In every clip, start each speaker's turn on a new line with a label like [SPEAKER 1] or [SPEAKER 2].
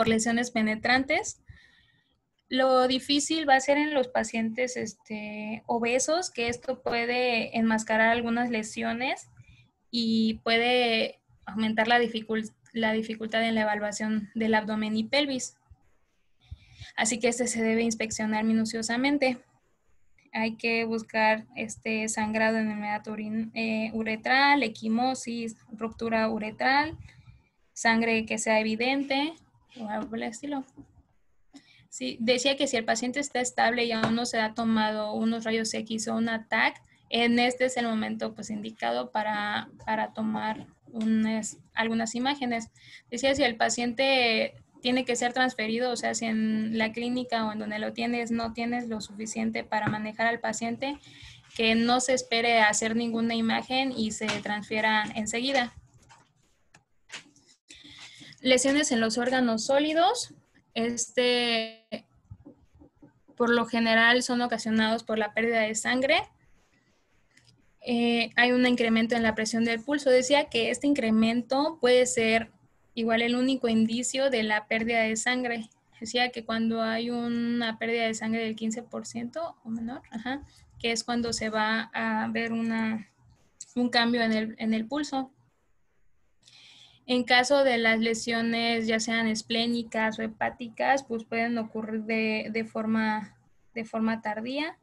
[SPEAKER 1] por lesiones penetrantes. Lo difícil va a ser en los pacientes obesos, que esto puede enmascarar algunas lesiones y puede aumentar la dificultad en la evaluación del abdomen y pelvis. Así que se debe inspeccionar minuciosamente. Hay que buscar sangrado en el meato uretral, equimosis, ruptura uretral, sangre que sea evidente o algo por el estilo. Sí, decía que si el paciente está estable y aún no se ha tomado unos rayos X o un ATAC, es el momento pues indicado para tomar algunas imágenes. Decía, si el paciente tiene que ser transferido, o sea, si en la clínica o en donde lo tienes no tienes lo suficiente para manejar al paciente, que no se espere a hacer ninguna imagen y se transfiera enseguida. Lesiones en los órganos sólidos. Por lo general son ocasionados por la pérdida de sangre. Hay un incremento en la presión del pulso. Decía que este incremento puede ser igual el único indicio de la pérdida de sangre. Decía que cuando hay una pérdida de sangre del 15% o menor, que es cuando se va a ver un cambio en el pulso. En caso de las lesiones, ya sean esplénicas o hepáticas, pues pueden ocurrir de forma tardía.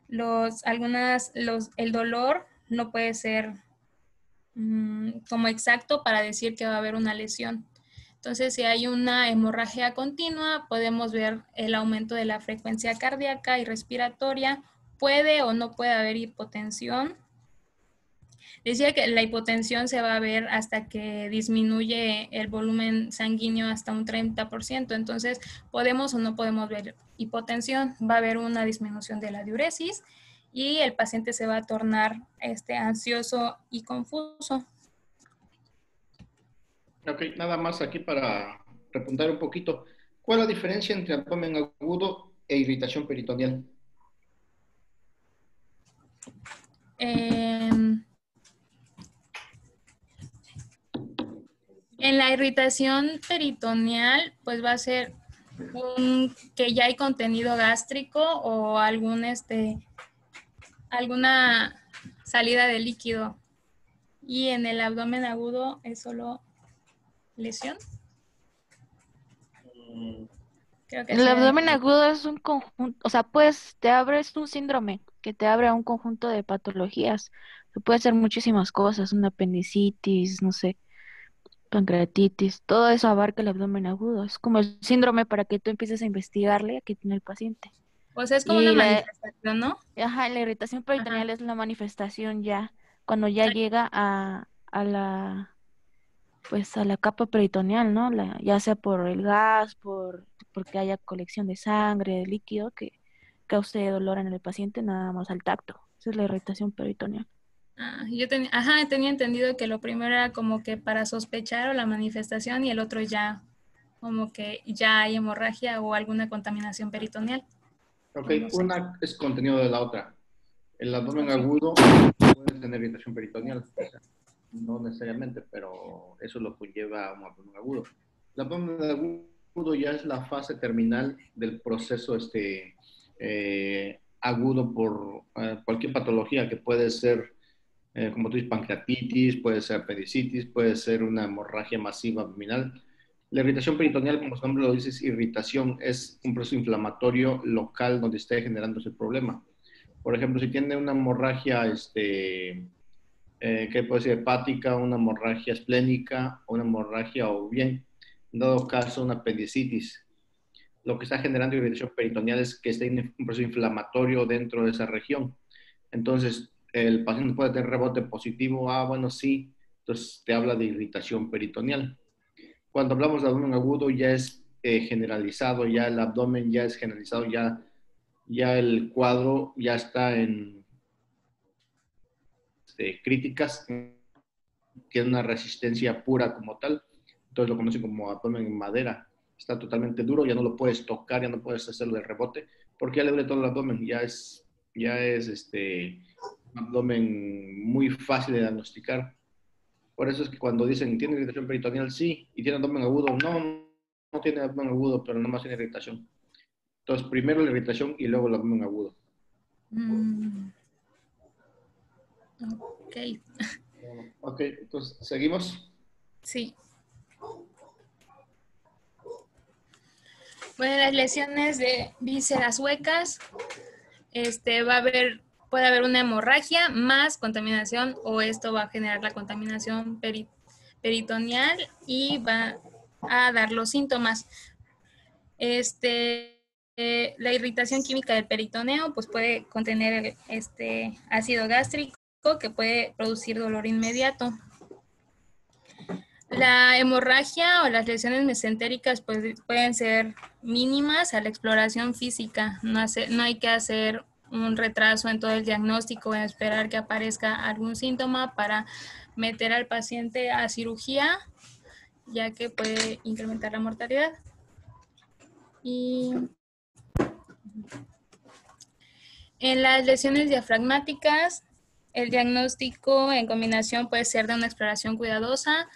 [SPEAKER 1] El dolor no puede ser como exacto para decir que va a haber una lesión. Entonces, si hay una hemorragia continua, podemos ver el aumento de la frecuencia cardíaca y respiratoria. Puede o no puede haber hipotensión. Decía que la hipotensión se va a ver hasta que disminuye el volumen sanguíneo hasta un 30%. Entonces, podemos o no podemos ver hipotensión. Va a haber una disminución de la diuresis y el paciente se va a tornar ansioso y confuso.
[SPEAKER 2] Ok, nada más aquí para repuntar un poquito. ¿Cuál es la diferencia entre abdomen agudo e irritación peritoneal?
[SPEAKER 1] En la irritación peritoneal, pues va a ser que ya hay contenido gástrico o alguna salida de líquido. Y en el abdomen agudo es solo lesión. Creo que
[SPEAKER 3] El abdomen agudo es un conjunto, o sea, pues te abres un síndrome que te abre a un conjunto de patologías. Que puede ser muchísimas cosas, una apendicitis, no sé, pancreatitis, todo eso abarca el abdomen agudo. Es como el síndrome para que tú empieces a investigarle a qué tiene el paciente.
[SPEAKER 1] O sea, es como una
[SPEAKER 3] Y
[SPEAKER 1] manifestación, ¿no?
[SPEAKER 3] la irritación peritoneal es la manifestación ya, cuando ya llega pues a la capa peritoneal, ¿no? Ya sea por el gas, porque haya colección de sangre, de líquido que cause dolor en el paciente, nada más al tacto. Esa es la irritación peritoneal.
[SPEAKER 1] Yo tenía entendido que lo primero era como que para sospechar o la manifestación y el otro ya como que ya hay hemorragia o alguna contaminación peritoneal.
[SPEAKER 2] Ok,
[SPEAKER 1] No sé.
[SPEAKER 2] una es contenido de la otra. El abdomen
[SPEAKER 1] Okay.
[SPEAKER 2] agudo puede tener irritación peritoneal, o sea, no necesariamente, pero eso lo conlleva a un abdomen agudo. El abdomen agudo ya es la fase terminal del proceso agudo por cualquier patología que puede ser, como tú dices, pancreatitis, puede ser apendicitis, puede ser una hemorragia masiva abdominal. La irritación peritoneal, como su nombre lo dice, es irritación, es un proceso inflamatorio local donde esté generándose el problema. Por ejemplo, si tiene una hemorragia, que puede ser hepática, una hemorragia esplénica, o una hemorragia o bien, en dado caso, una apendicitis. Lo que está generando irritación peritoneal es que esté un proceso inflamatorio dentro de esa región. Entonces, el paciente puede tener rebote positivo, bueno, sí, entonces te habla de irritación peritoneal. Cuando hablamos de abdomen agudo ya es generalizado, ya el abdomen ya es generalizado, ya el cuadro ya está en críticas, tiene una resistencia pura como tal, entonces lo conocen como abdomen en madera, está totalmente duro, ya no lo puedes tocar, ya no puedes hacerlo de rebote, porque ya le duele todo el abdomen, ya es un abdomen muy fácil de diagnosticar. Por eso es que cuando dicen, ¿tiene irritación peritoneal? Sí, y tiene abdomen agudo, no, no tiene abdomen agudo, pero nomás tiene irritación. Entonces, primero la irritación y luego el abdomen agudo.
[SPEAKER 1] Ok,
[SPEAKER 2] Ok, entonces, ¿seguimos?
[SPEAKER 1] sí. Bueno, las lesiones de vísceras huecas, puede haber una hemorragia más contaminación, o esto va a generar la contaminación peritoneal y va a dar los síntomas. La irritación química del peritoneo pues puede contener ácido gástrico que puede producir dolor inmediato. La hemorragia o las lesiones mesentéricas pues, pueden ser mínimas a la exploración física. No hay que hacer un retraso en todo el diagnóstico o esperar que aparezca algún síntoma para meter al paciente a cirugía, ya que puede incrementar la mortalidad. Y en las lesiones diafragmáticas, el diagnóstico en combinación puede ser de una exploración cuidadosa,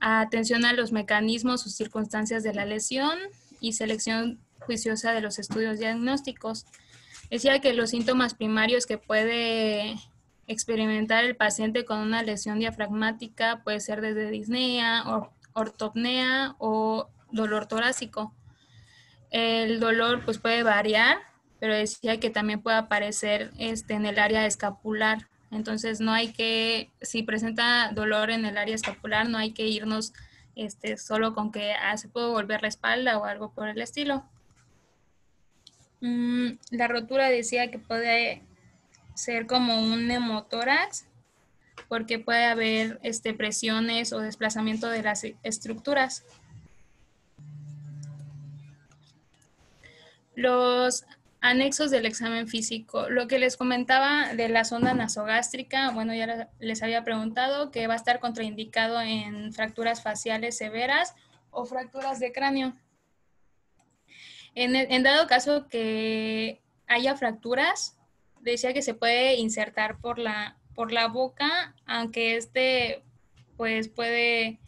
[SPEAKER 1] atención a los mecanismos o circunstancias de la lesión y selección juiciosa de los estudios diagnósticos. Decía que los síntomas primarios que puede experimentar el paciente con una lesión diafragmática puede ser desde disnea, ortopnea o dolor torácico. El dolor pues puede variar, pero decía que también puede aparecer en el área escapular. Entonces no hay que, si presenta dolor en el área escapular, no hay que irnos solo con que se puede volver la espalda o algo por el estilo. La rotura decía que puede ser como un neumotórax, porque puede haber presiones o desplazamiento de las estructuras. Los anexos del examen físico. Lo que les comentaba de la sonda nasogástrica, bueno, ya les había preguntado que va a estar contraindicado en fracturas faciales severas o fracturas de cráneo. En dado caso que haya fracturas, decía que se puede insertar por la boca, aunque pues puede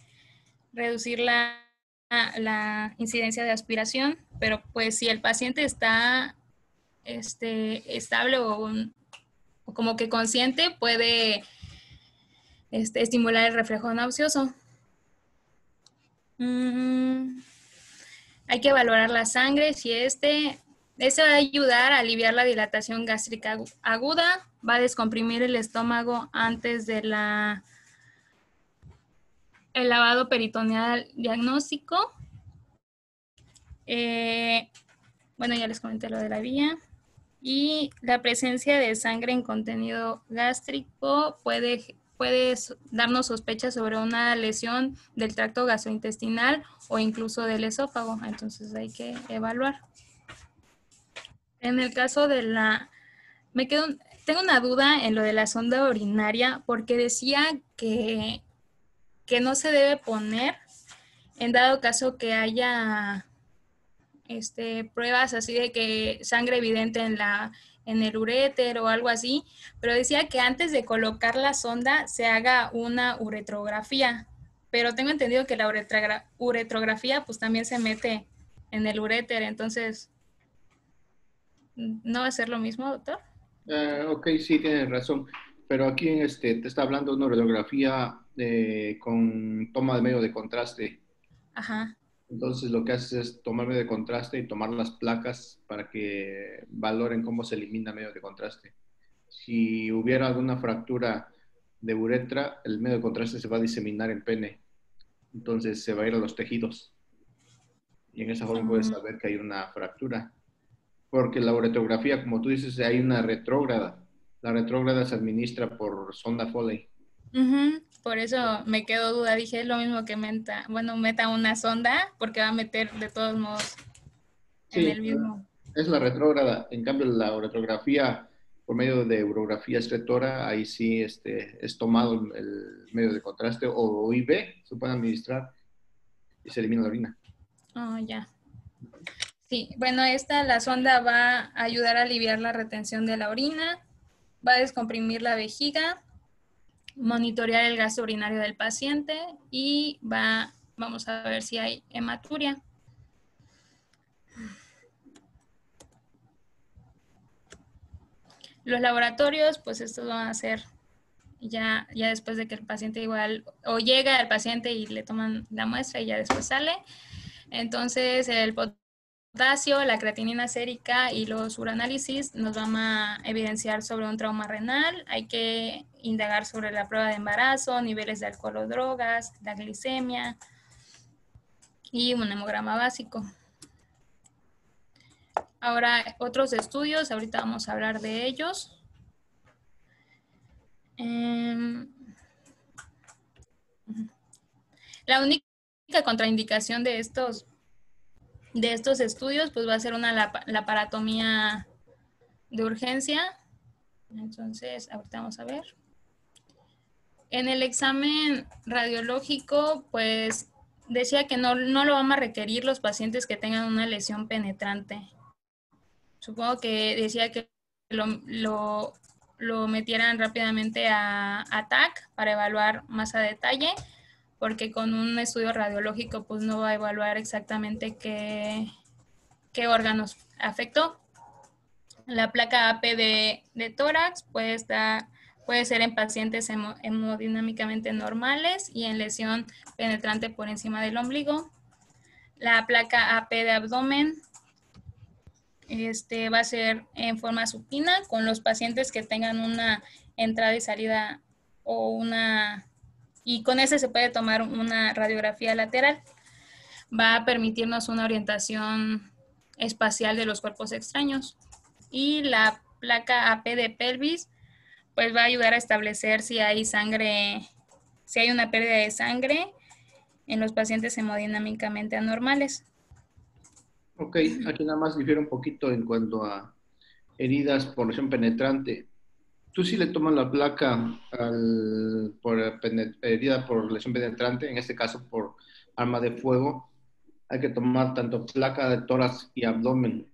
[SPEAKER 1] reducir la incidencia de aspiración, pero pues si el paciente está estable o como que consciente, puede estimular el reflejo nauseoso. Hay que valorar la sangre, si va a ayudar a aliviar la dilatación gástrica aguda, va a descomprimir el estómago antes de el lavado peritoneal diagnóstico. Bueno, ya les comenté lo de la vía. Y la presencia de sangre en contenido gástrico puede darnos sospechas sobre una lesión del tracto gastrointestinal o incluso del esófago. Entonces hay que evaluar. En el caso de tengo una duda en lo de la sonda urinaria, porque decía que no se debe poner en dado caso que haya pruebas así de que sangre evidente en el uréter o algo así, pero decía que antes de colocar la sonda se haga una uretrografía, pero tengo entendido que la uretrografía pues también se mete en el uréter, entonces, ¿no va a ser lo mismo, doctor?
[SPEAKER 2] Ok, sí, tienes razón. Pero aquí te está hablando de una radiografía con toma de medio de contraste.
[SPEAKER 1] Ajá.
[SPEAKER 2] Entonces lo que haces es tomar medio de contraste y tomar las placas para que valoren cómo se elimina medio de contraste. Si hubiera alguna fractura de uretra, el medio de contraste se va a diseminar en pene. Entonces se va a ir a los tejidos. Y en esa forma puedes saber que hay una fractura. Porque la uretrografía, como tú dices, hay una retrógrada. La retrógrada se administra por sonda Foley.
[SPEAKER 1] Por eso me quedó duda, dije, es lo mismo que meta una sonda, porque va a meter de todos modos en
[SPEAKER 2] Sí,
[SPEAKER 1] el mismo.
[SPEAKER 2] es la retrógrada. En cambio, la uretrografía por medio de urografía excretora, ahí sí es tomado el medio de contraste o IV, se puede administrar y se elimina la orina.
[SPEAKER 1] Oh, ya. Sí, bueno, la sonda va a ayudar a aliviar la retención de la orina, va a descomprimir la vejiga, monitorear el gasto urinario del paciente y vamos a ver si hay hematuria. Los laboratorios, pues estos van a ser ya después de que el paciente igual, o llega el paciente y le toman la muestra y ya después sale. Entonces, el potasio, la creatinina sérica y los uranálisis nos van a evidenciar sobre un trauma renal. Hay que indagar sobre la prueba de embarazo, niveles de alcohol o drogas, la glicemia y un hemograma básico. Ahora, otros estudios, ahorita vamos a hablar de ellos. La única contraindicación de estos estudios, pues va a ser una laparotomía de urgencia. Entonces, ahorita vamos a ver. En el examen radiológico, pues decía que no lo vamos a requerir los pacientes que tengan una lesión penetrante. Supongo que decía que lo metieran rápidamente a TAC para evaluar más a detalle, porque con un estudio radiológico pues no va a evaluar exactamente qué órganos afectó. La placa AP de tórax puede ser en pacientes hemodinámicamente normales y en lesión penetrante por encima del ombligo. La placa AP de abdomen va a ser en forma supina con los pacientes que tengan una entrada y salida y con ese se puede tomar una radiografía lateral. Va a permitirnos una orientación espacial de los cuerpos extraños. Y la placa AP de pelvis, pues va a ayudar a establecer si hay una pérdida de sangre en los pacientes hemodinámicamente anormales.
[SPEAKER 2] Ok, aquí nada más difiere un poquito en cuanto a heridas por lesión penetrante. Tú sí le tomas la placa por herida por lesión penetrante, en este caso por arma de fuego, hay que tomar tanto placa de tórax y abdomen.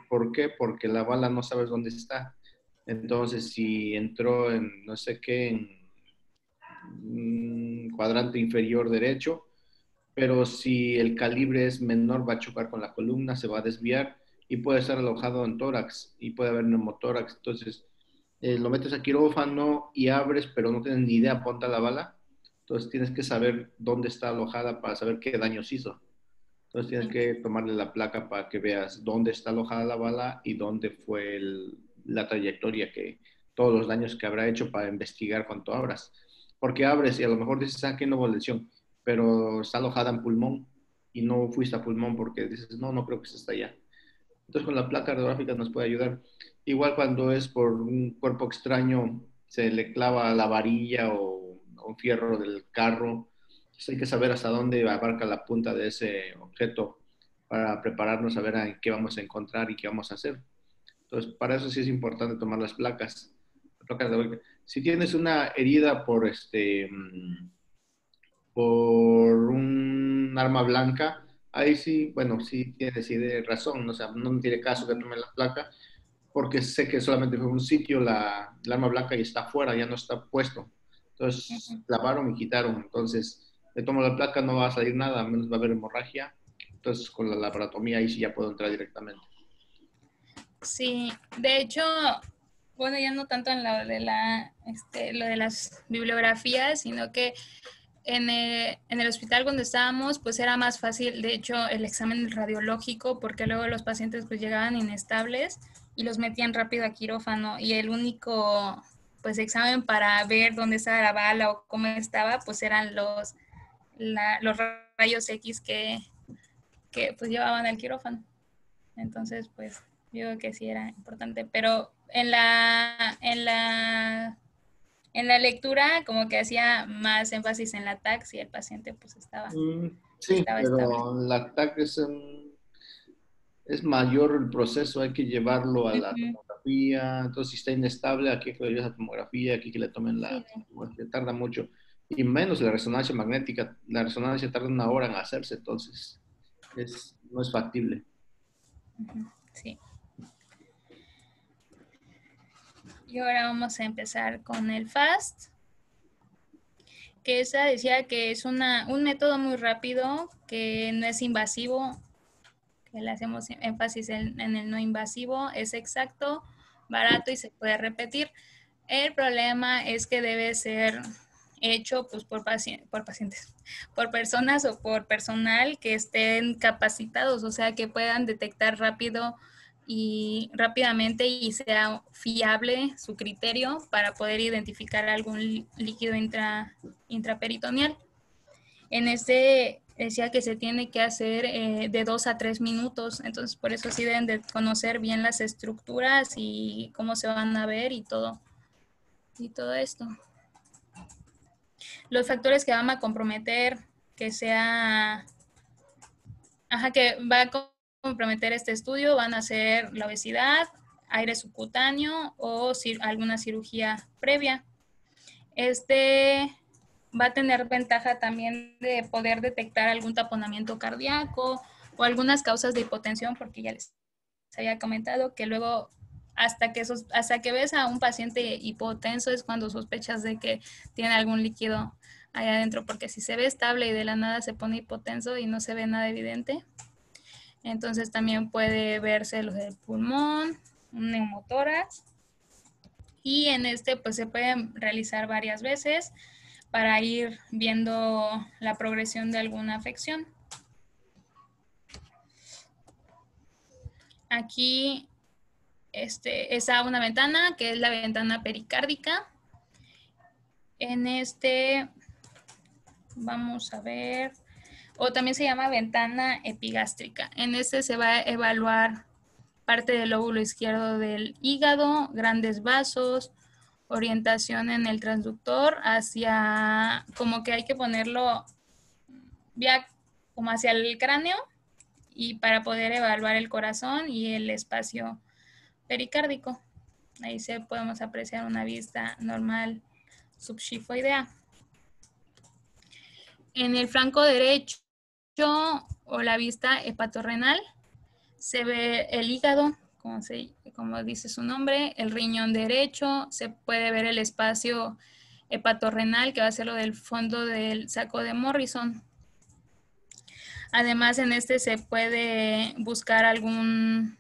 [SPEAKER 2] ¿Por qué? Porque la bala no sabes dónde está. Entonces, si entró en no sé qué, en cuadrante inferior derecho, pero si el calibre es menor va a chocar con la columna, se va a desviar y puede estar alojado en tórax y puede haber neumotórax. Entonces, lo metes a quirófano y abres, pero no tienes ni idea, ponta la bala. Entonces tienes que saber dónde está alojada para saber qué daños hizo. Entonces tienes que tomarle la placa para que veas dónde está alojada la bala y dónde fue la trayectoria, todos los daños que habrá hecho para investigar cuánto abras. Porque abres y a lo mejor dices, aquí no hubo lesión, pero está alojada en pulmón y no fuiste a pulmón porque dices, no, no creo que esté allá. Entonces con la placa radiográfica nos puede ayudar. Igual cuando es por un cuerpo extraño, se le clava la varilla o un fierro del carro. Entonces hay que saber hasta dónde abarca la punta de ese objeto para prepararnos a ver en qué vamos a encontrar y qué vamos a hacer. Entonces para eso sí es importante tomar las placas. Si tienes una herida por un arma blanca, ahí sí, bueno, sí tienes razón, o sea, no tiene caso que tome la placa, porque sé que solamente fue un sitio el arma blanca y está afuera, ya no está puesto. Entonces, lavaron y quitaron. Entonces, le tomo la placa, no va a salir nada, a menos va a haber hemorragia. Entonces, con la laparotomía ahí sí ya puedo entrar directamente.
[SPEAKER 1] Sí, de hecho, bueno, ya no tanto en lo de lo de las bibliografías, sino que en el hospital donde estábamos, pues era más fácil, de hecho, el examen radiológico, porque luego los pacientes pues llegaban inestables y los metían rápido a quirófano y el único pues examen para ver dónde estaba la bala o cómo estaba, pues eran los rayos X que pues llevaban al quirófano. Entonces, pues yo creo que sí era importante, pero en la lectura como que hacía más énfasis en la TAC y el paciente pues estaba
[SPEAKER 2] Sí,
[SPEAKER 1] estable.
[SPEAKER 2] pero la TAC es mayor el proceso, hay que llevarlo a la tomografía, entonces si está inestable, aquí que le lleves a tomografía, aquí que le tomen
[SPEAKER 1] Sí.
[SPEAKER 2] tarda mucho, y menos la resonancia magnética, la resonancia tarda 1 hora en hacerse, entonces no es factible.
[SPEAKER 1] Sí. Y ahora vamos a empezar con el FAST, que esa decía que es un método muy rápido, que no es invasivo, que le hacemos énfasis en el no invasivo, es exacto, barato y se puede repetir. El problema es que debe ser hecho pues, por pacientes, por personas o por personal que estén capacitados, o sea, que puedan detectar rápidamente y sea fiable su criterio para poder identificar algún líquido intraperitoneal. En este decía que se tiene que hacer de 2 a 3 minutos, entonces por eso sí deben de conocer bien las estructuras y cómo se van a ver y todo esto. Los factores que van a comprometer que va a comprometer este estudio van a ser la obesidad, aire subcutáneo o alguna cirugía previa. Este va a tener ventaja también de poder detectar algún taponamiento cardíaco o algunas causas de hipotensión, porque ya les había comentado que luego hasta que ves a un paciente hipotenso es cuando sospechas de que tiene algún líquido allá adentro, porque si se ve estable y de la nada se pone hipotenso y no se ve nada evidente, entonces también puede verse los del pulmón, un neumotórax, y en este pues se pueden realizar varias veces para ir viendo la progresión de alguna afección. Aquí está una ventana que es la ventana pericárdica. En vamos a ver, o también se llama ventana epigástrica. En se va a evaluar parte del lóbulo izquierdo del hígado, grandes vasos, orientación en el transductor hacia, como que hay que ponerlo ya como hacia el cráneo y para poder evaluar el corazón y el espacio pericárdico. Ahí podemos apreciar una vista normal subxifoidea. En el flanco derecho o la vista hepatorrenal se ve el hígado, como dice su nombre, el riñón derecho, se puede ver el espacio hepatorrenal que va a ser lo del fondo del saco de Morrison. Además, en se puede buscar algún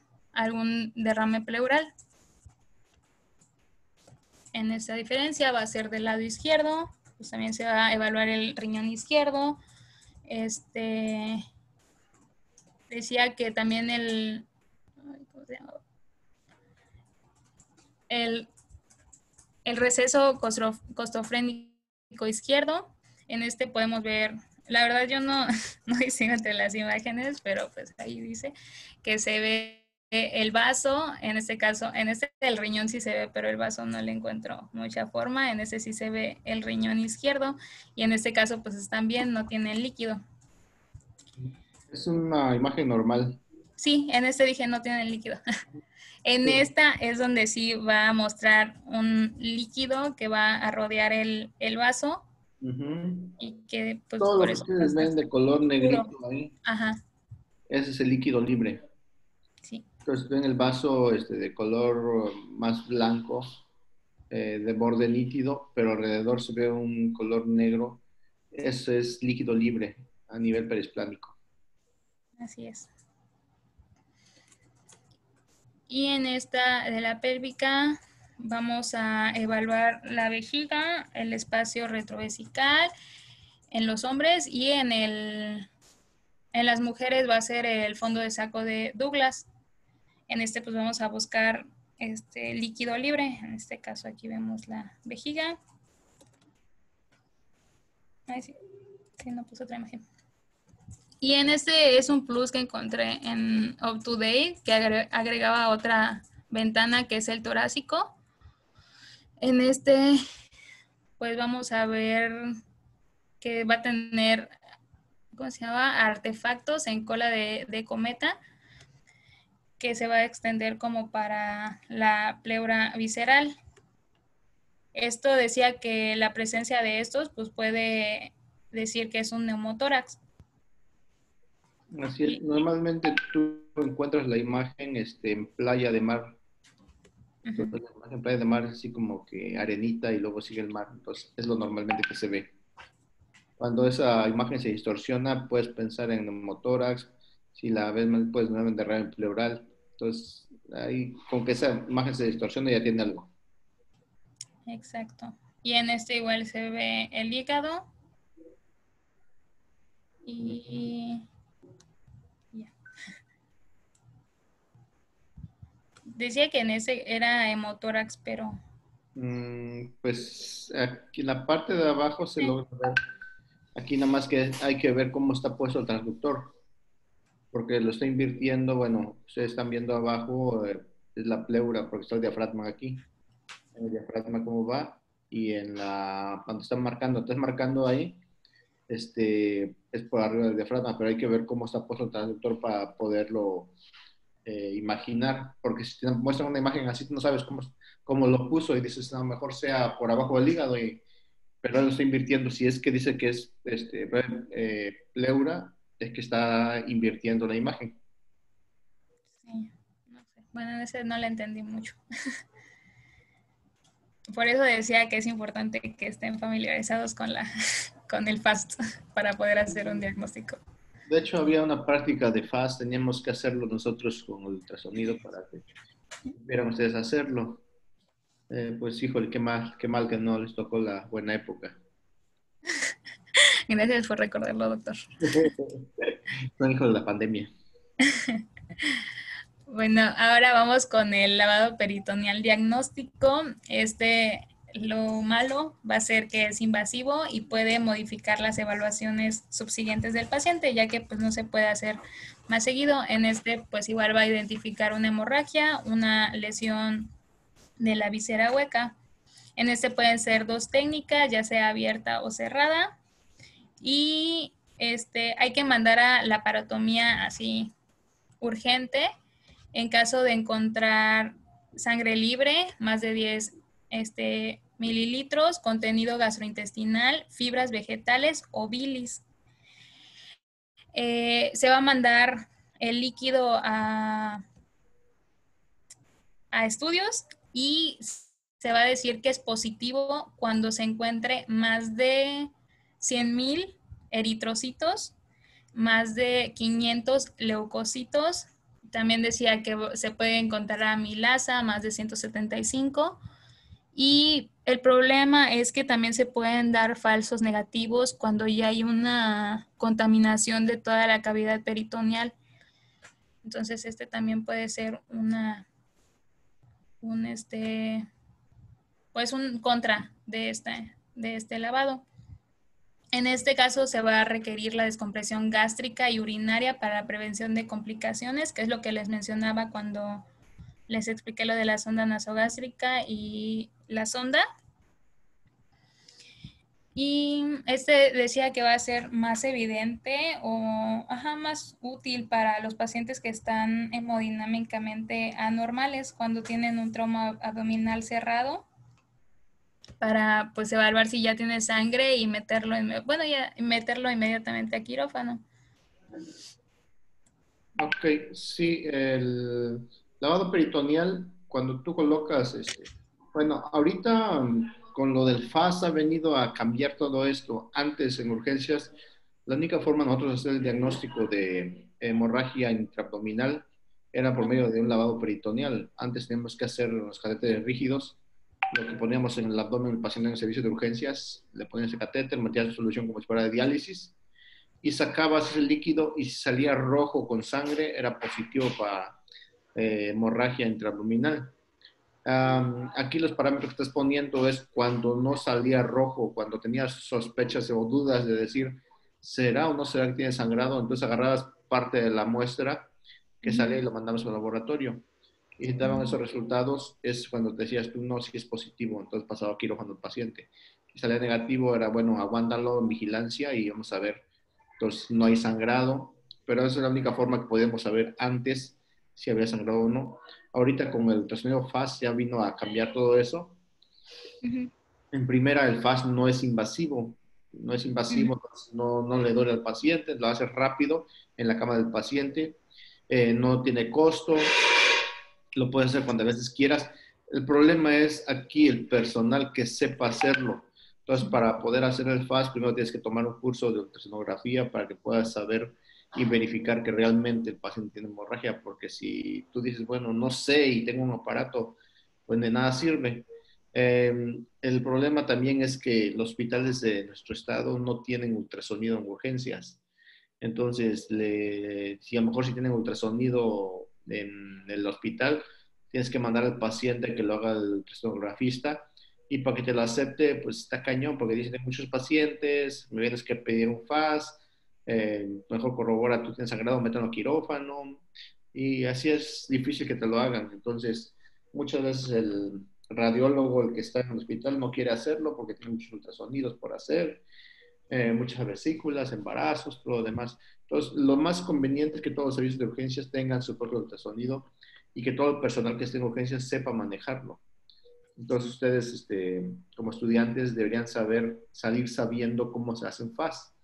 [SPEAKER 1] derrame pleural. En esta diferencia va a ser del lado izquierdo, pues también se va a evaluar el riñón izquierdo. Decía que también el receso costofrénico izquierdo. En podemos ver, la verdad yo no distingo entre las imágenes, pero pues ahí dice que se ve el vaso, en este caso, el riñón sí se ve, pero el vaso no le encuentro mucha forma. En sí se ve el riñón izquierdo y en este caso pues están bien, no tienen líquido.
[SPEAKER 2] Es una imagen normal.
[SPEAKER 1] Sí, en dije no tienen líquido. En esta es donde sí va a mostrar un líquido que va a rodear el vaso. Y que pues
[SPEAKER 2] todo
[SPEAKER 1] por
[SPEAKER 2] lo que
[SPEAKER 1] eso
[SPEAKER 2] ustedes ven de color negrito ahí,
[SPEAKER 1] ajá,
[SPEAKER 2] ese es el líquido libre.
[SPEAKER 1] sí,
[SPEAKER 2] Entonces ven el vaso de color más blanco, de borde nítido, pero alrededor se ve un color negro. Eso es líquido libre a nivel perisplánico.
[SPEAKER 1] así es. Y en esta de la pélvica vamos a evaluar la vejiga, el espacio retrovesical en los hombres y en las mujeres va a ser el fondo de saco de Douglas. En pues vamos a buscar líquido libre. En este caso aquí vemos la vejiga. Ay, sí, no puse otra imagen. Y en es un plus que encontré en UpToDate, que agregaba otra ventana que es el torácico. En pues vamos a ver que va a tener, ¿cómo se llama? Artefactos en cola de cometa, que se va a extender como para la pleura visceral. Esto decía que la presencia de estos pues puede decir que es un neumotórax.
[SPEAKER 2] Así es. Normalmente tú encuentras la imagen en playa de mar. Entonces, la imagen en playa de mar es así como que arenita y luego sigue el mar. Entonces, es lo normalmente que se ve. Cuando esa imagen se distorsiona, puedes pensar en neumotórax. Si la ves mal, puedes ver en derrame pleural. Entonces, ahí con que esa imagen se distorsione ya tiene algo.
[SPEAKER 1] Exacto. Y en este igual se ve el hígado y ya. Decía que en ese era hemotórax, pero
[SPEAKER 2] Pues aquí en la parte de abajo se
[SPEAKER 1] sí.
[SPEAKER 2] logra ver. Aquí nada más que hay que ver cómo está puesto el transductor, porque lo está invirtiendo. Bueno, ustedes están viendo abajo, es la pleura, porque está el diafragma aquí. El diafragma cómo va, y cuando estás marcando ahí, es por arriba del diafragma, pero hay que ver cómo está puesto el transductor para poderlo imaginar, porque si te muestran una imagen así, tú no sabes cómo lo puso y dices, no, mejor sea por abajo del hígado, pero él lo está invirtiendo. Si es que dice que es pleura, es que está invirtiendo la imagen.
[SPEAKER 1] Sí, no sé. Bueno, en ese no le entendí mucho. Por eso decía que es importante que estén familiarizados con con el FAST para poder hacer un diagnóstico.
[SPEAKER 2] De hecho, había una práctica de FAST, teníamos que hacerlo nosotros con el ultrasonido para que vieran ustedes hacerlo. Pues híjole, qué mal que no les tocó la buena época.
[SPEAKER 1] Gracias por recordarlo, doctor.
[SPEAKER 2] No, hijo de la pandemia.
[SPEAKER 1] Bueno, ahora vamos con el lavado peritoneal diagnóstico. Lo malo va a ser que es invasivo y puede modificar las evaluaciones subsiguientes del paciente, ya que pues no se puede hacer más seguido. En pues igual va a identificar una hemorragia, una lesión de la visera hueca. En pueden ser dos técnicas, ya sea abierta o cerrada. Y hay que mandar a la parotomía así urgente en caso de encontrar sangre libre, más de 10 mililitros, contenido gastrointestinal, fibras vegetales o bilis. Se va a mandar el líquido a estudios y se va a decir que es positivo cuando se encuentre más de 100,000 eritrocitos, más de 500 leucocitos. También decía que se puede encontrar amilasa, más de 175. Y el problema es que también se pueden dar falsos negativos cuando ya hay una contaminación de toda la cavidad peritoneal. Entonces, también puede ser un pues un contra de este lavado. En este caso se va a requerir la descompresión gástrica y urinaria para la prevención de complicaciones, que es lo que les mencionaba cuando les expliqué lo de la sonda nasogástrica y la sonda. Y decía que va a ser más evidente o más útil para los pacientes que están hemodinámicamente anormales cuando tienen un trauma abdominal cerrado, para pues evaluar si ya tiene sangre y meterlo meterlo inmediatamente a quirófano.
[SPEAKER 2] Ok, sí, el lavado peritoneal, cuando tú colocas, bueno, ahorita con lo del FAS ha venido a cambiar todo esto. Antes en urgencias, la única forma nosotros de hacer el diagnóstico de hemorragia intraabdominal era por medio de un lavado peritoneal. Antes teníamos que hacer los catéteres rígidos, lo que poníamos en el abdomen del paciente en el servicio de urgencias, le ponías el catéter, metías la solución como si fuera de diálisis y sacabas el líquido, y si salía rojo con sangre era positivo para hemorragia intraabdominal. Aquí los parámetros que estás poniendo es cuando no salía rojo, cuando tenías sospechas o dudas de decir, ¿será o no será que tiene sangrado? Entonces agarrabas parte de la muestra que salía y lo mandabas al laboratorio. Y si daban esos resultados, es cuando te decías tú, no, si es positivo, entonces pasaba a quirófano el paciente. Si salía negativo, era bueno, aguántalo en vigilancia y vamos a ver. Entonces no hay sangrado, pero esa es la única forma que podíamos saber antes si había sangrado o no. Ahorita con el ultrasonido FAST ya vino a cambiar todo eso. En primera, el FAST no es invasivo, no le duele al paciente, lo hace rápido en la cama del paciente, no tiene costo, lo puedes hacer cuantas veces quieras. El problema es aquí el personal que sepa hacerlo. Entonces, para poder hacer el FAST, primero tienes que tomar un curso de ultrasonografía para que puedas saber y verificar que realmente el paciente tiene hemorragia, porque si tú dices, bueno, no sé y tengo un aparato, pues de nada sirve. El problema también es que los hospitales de nuestro estado no tienen ultrasonido en urgencias. Entonces, si a lo mejor si tienen ultrasonido en el hospital, tienes que mandar al paciente que lo haga el ultrasonografista y para que te lo acepte, pues está cañón, porque dicen que hay muchos pacientes, me tienes que pedir un FAS, mejor corrobora, tú tienes sangrado, mételo a quirófano, y así es difícil que te lo hagan. Entonces, muchas veces el radiólogo, el que está en el hospital, no quiere hacerlo porque tiene muchos ultrasonidos por hacer, muchas vesículas, embarazos, todo lo demás. Entonces, lo más conveniente es que todos los servicios de urgencias tengan su propio ultrasonido y que todo el personal que esté en urgencias sepa manejarlo. Entonces, ustedes, como estudiantes, deberían salir sabiendo cómo se hacen FAS.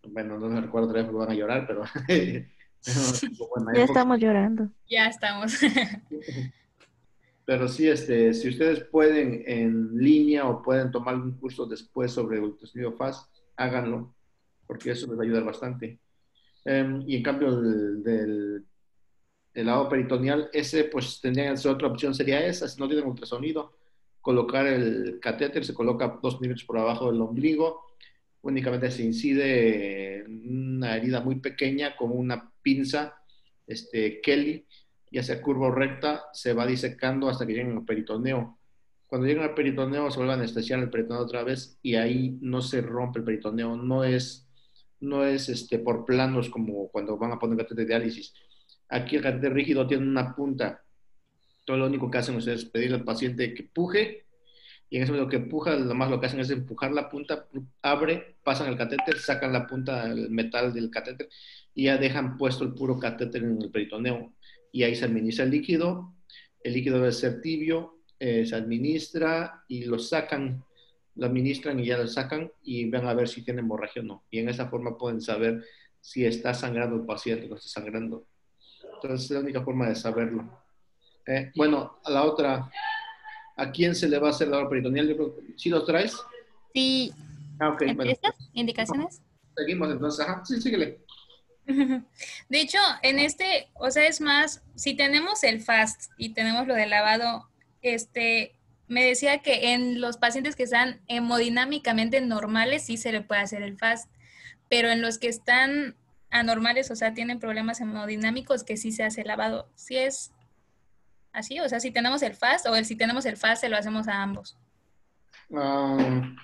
[SPEAKER 2] Bueno, no me recuerdo otra vez porque van a llorar, pero bueno,
[SPEAKER 3] Ya estamos llorando.
[SPEAKER 1] Ya estamos.
[SPEAKER 2] pero sí, si ustedes pueden en línea o pueden tomar algún curso después sobre ultrasonido FAS, háganlo, porque eso les va a ayudar bastante. Y en cambio, el lavado peritoneal, ese pues tendría que ser otra opción, sería esa, si no tienen ultrasonido, colocar el catéter, se coloca 2 milímetros por abajo del ombligo, únicamente se incide una herida muy pequeña con una pinza, Kelly, ya sea curva o recta, se va disecando hasta que lleguen al peritoneo. Cuando llegan al peritoneo se vuelve a anestesiar el peritoneo otra vez y ahí no se rompe el peritoneo, no es por planos como cuando van a poner catéter de diálisis. Aquí el catéter rígido tiene una punta. Todo lo único que hacen ustedes es pedirle al paciente que puje y en ese momento que empuja, nomás lo que hacen es empujar la punta, abre, pasan el catéter, sacan la punta, el metal del catéter y ya dejan puesto el puro catéter en el peritoneo. Y ahí se administra el líquido debe ser tibio, se administra y lo administran y ya lo sacan y van a ver si tiene hemorragia o no. Y en esa forma pueden saber si está sangrando el paciente o no está sangrando. Entonces es la única forma de saberlo. Bueno, a la otra, ¿a quién se le va a hacer la lavado peritoneal? Yo creo que ¿sí lo traes?
[SPEAKER 1] Sí,
[SPEAKER 2] Ah, ok, bueno.
[SPEAKER 1] ¿empiezas? ¿Indicaciones?
[SPEAKER 2] Seguimos entonces. Ajá, sí, síguele.
[SPEAKER 1] De hecho, o sea, es más, si tenemos el FAST y tenemos lo del lavado, me decía que en los pacientes que están hemodinámicamente normales sí se le puede hacer el FAST, pero en los que están anormales, o sea, tienen problemas hemodinámicos, que sí se hace el lavado. ¿Sí es así? O sea, si tenemos el FAST si tenemos el FAST, se lo hacemos a ambos.
[SPEAKER 2] Ah,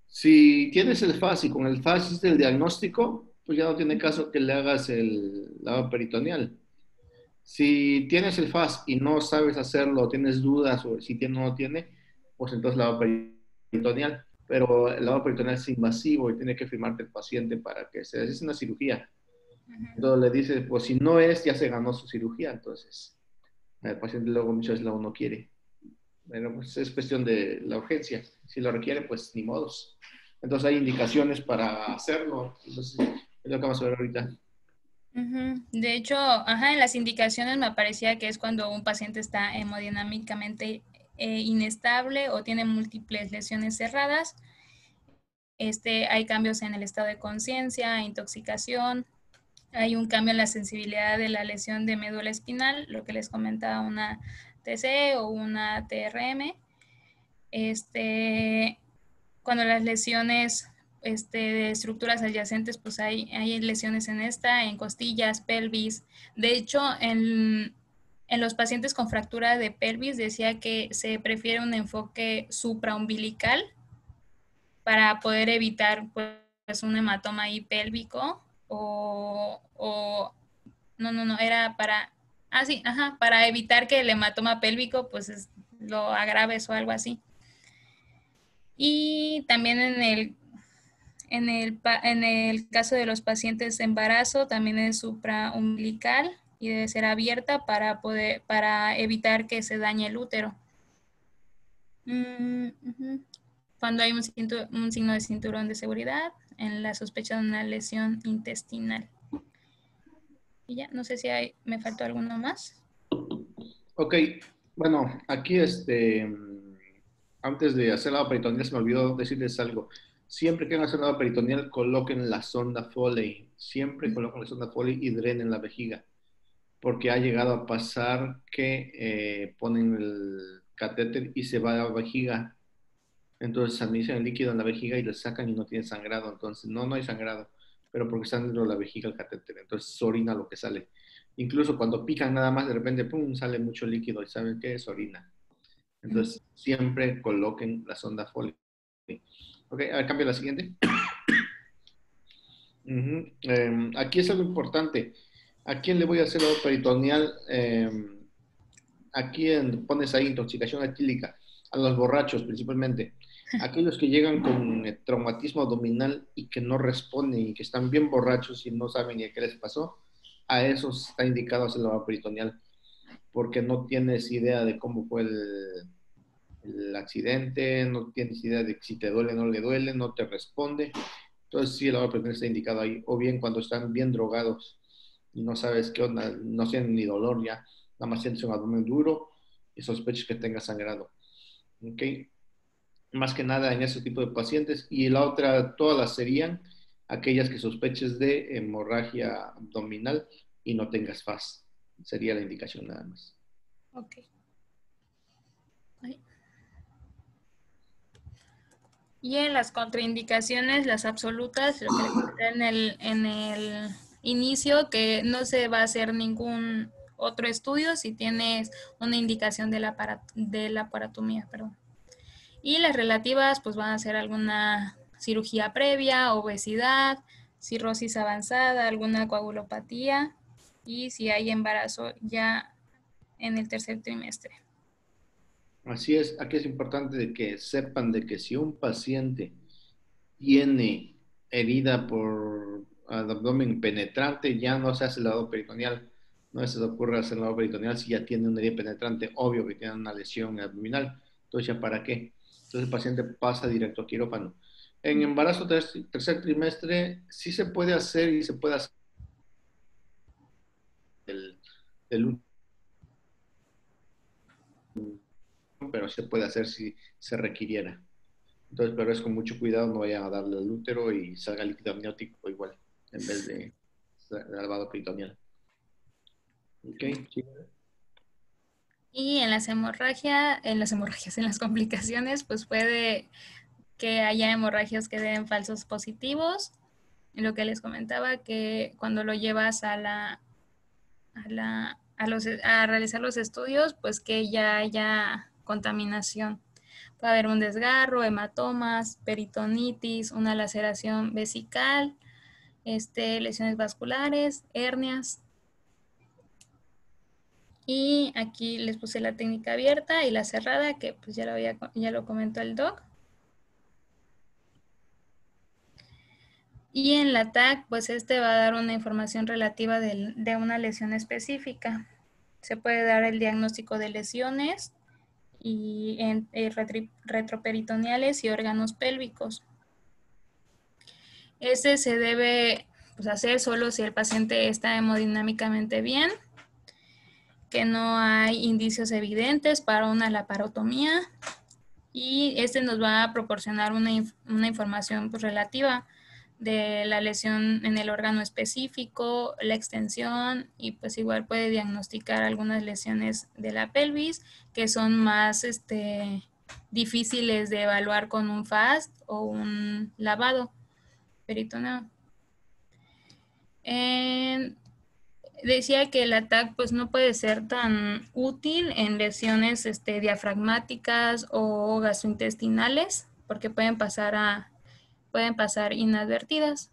[SPEAKER 2] si tienes el FAS y con el FAS es el diagnóstico, pues ya no tiene caso que le hagas el lavado peritoneal. Si tienes el FAS y no sabes hacerlo, tienes dudas sobre si tiene o no tiene, pues entonces lavado peritoneal. Pero el lavado peritoneal es invasivo y tiene que firmarte el paciente para que se haga una cirugía. Entonces le dices, pues si no es, ya se ganó su cirugía. Entonces, el paciente luego muchas veces luego no quiere. Bueno, pues es cuestión de la urgencia. Si lo requiere, pues ni modos. Entonces hay indicaciones para hacerlo. Entonces, es lo que vamos a ver ahorita.
[SPEAKER 1] De hecho, ajá, en las indicaciones me parecía que es cuando un paciente está hemodinámicamente inestable o tiene múltiples lesiones cerradas. Hay cambios en el estado de conciencia, intoxicación, hay un cambio en la sensibilidad de la lesión de médula espinal, lo que les comentaba, una TC o una TRM. Cuando las lesiones de estructuras adyacentes, pues hay lesiones en costillas, pelvis. De hecho, en los pacientes con fractura de pelvis decía que se prefiere un enfoque supraumbilical para poder evitar pues un hematoma ahí pélvico no, era para, sí, ajá, para evitar que el hematoma pélvico pues lo agraves o algo así. Y también en el caso de los pacientes de embarazo también es supraumbilical y debe ser abierta para evitar que se dañe el útero. Cuando hay un signo de cinturón de seguridad en la sospecha de una lesión intestinal. Y ya, no sé si me faltó alguno más.
[SPEAKER 2] Ok, bueno, aquí antes de hacer la peritoneal se me olvidó decirles algo. Siempre que hagan sonda peritoneal, coloquen la sonda Foley. Siempre coloquen la sonda Foley y drenen la vejiga. Porque ha llegado a pasar que ponen el catéter y se va a la vejiga. Entonces administran el líquido en la vejiga y lo sacan y no tiene sangrado. Entonces, no hay sangrado, pero porque está dentro de la vejiga el catéter. Entonces, se orina lo que sale. Incluso cuando pican nada más, de repente, pum, sale mucho líquido. ¿Y saben qué es? Orina. Entonces, siempre coloquen la sonda Foley. Ok, a ver, cambio la siguiente. Aquí es algo importante. ¿A quién le voy a hacer lavado peritoneal? ¿A quién pones ahí intoxicación etílica? A los borrachos principalmente. Aquellos que llegan con traumatismo abdominal y que no responden y que están bien borrachos y no saben ni qué les pasó, a esos está indicado hacer lavado peritoneal porque no tienes idea de cómo fue el accidente, no tienes idea de si te duele o no le duele, no te responde. Entonces sí, el lavado peritoneal está indicado ahí. O bien cuando están bien drogados y no sabes qué onda, no sienten ni dolor ya, nada más sientes un abdomen duro y sospechas que tenga sangrado. ¿Ok? Más que nada en ese tipo de pacientes. Y la otra, todas las serían aquellas que sospeches de hemorragia abdominal y no tengas FAS. Sería la indicación nada más.
[SPEAKER 1] Ok. Ay. Y en las contraindicaciones, las absolutas, lo que le comenté en el inicio, que no se va a hacer ningún otro estudio si tienes una indicación de la aparatomía, perdón. Y las relativas, pues van a ser alguna cirugía previa, obesidad, cirrosis avanzada, alguna coagulopatía y si hay embarazo ya en el tercer trimestre.
[SPEAKER 2] Así es, aquí es importante de que sepan de que si un paciente tiene herida por abdomen penetrante, ya no se hace el lavado peritoneal. No se le ocurre hacer el lavado peritoneal si ya tiene una herida penetrante, obvio que tiene una lesión abdominal. Entonces, ¿ya para qué? Entonces el paciente pasa directo a quirófano. En embarazo tercer trimestre sí se puede hacer y se puede hacer el útero, pero se puede hacer si se requiriera. Entonces, pero es con mucho cuidado, no vayan a darle al útero y salga líquido amniótico igual, en vez de lavado peritoneal. Ok, sí.
[SPEAKER 1] Y en en las complicaciones, pues puede que haya hemorragias que den falsos positivos. Lo que les comentaba, que cuando lo llevas a realizar los estudios, pues que ya haya contaminación. Puede haber un desgarro, hematomas, peritonitis, una laceración vesical, lesiones vasculares, hernias. Y aquí les puse la técnica abierta y la cerrada, que pues ya lo comentó el doc. Y en la TAC, pues va a dar una información relativa de una lesión específica. Se puede dar el diagnóstico de lesiones y retroperitoneales y órganos pélvicos. Ese se debe hacer solo si el paciente está hemodinámicamente bien, que no hay indicios evidentes para una laparotomía y nos va a proporcionar una información relativa de la lesión en el órgano específico, la extensión y pues igual puede diagnosticar algunas lesiones de la pelvis que son más difíciles de evaluar con un FAST o un lavado peritoneo. Decía que el ATAC pues no puede ser tan útil en lesiones diafragmáticas o gastrointestinales porque pueden pasar inadvertidas.